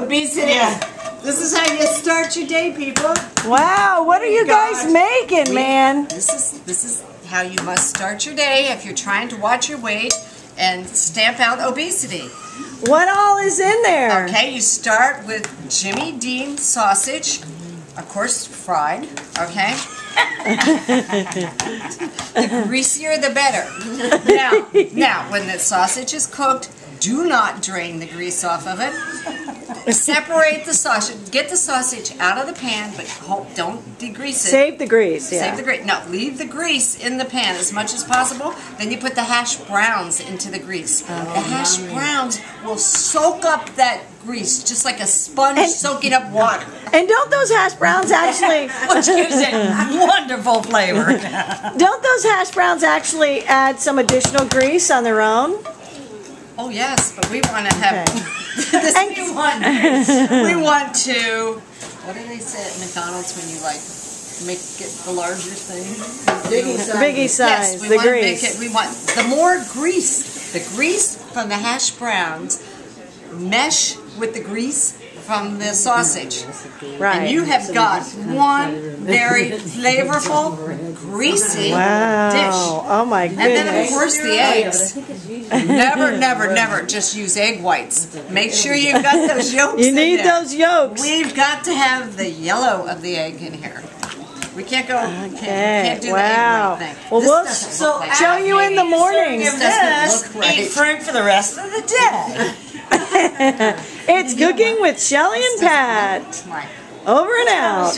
obesity. This is how you start your day, people. Wow, what are you guys making, man? This is how you must start your day if you're trying to watch your weight and stamp out obesity. What all is in there? Okay, you start with Jimmy Dean sausage, of course fried, okay? The greasier the better. Now, when the sausage is cooked, do not drain the grease off of it. Separate the sausage. Get the sausage out of the pan, but don't degrease it. Save the grease, yeah. Save the grease. No, leave the grease in the pan as much as possible. Then you put the hash browns into the grease. The hash browns will soak up that grease just like a sponge soaking up water. And don't those hash browns actually... Which gives it wonderful flavor. Don't those hash browns actually add some additional grease on their own? Oh yes, but we want to have this new one. We want to. What do they say at McDonald's when you like make it the larger thing? Biggie size. Yes, we the want grease. to make it. We want the more grease. The grease from the hash browns mesh with the grease from the sausage. Right. And you have got one very flavorful, greasy dish. Oh my goodness. And then of course the eggs. Never just use egg whites. Make sure you've got those yolks You in need there. those yolks. We've got to have the yellow of the egg in here. We can't go, can't do the egg white thing. Well, This we'll doesn't look like show you in the morning. This doesn't look right. Eat fruit for the rest of the day. It's Cooking with Shelly and Pat. Right. Over and out.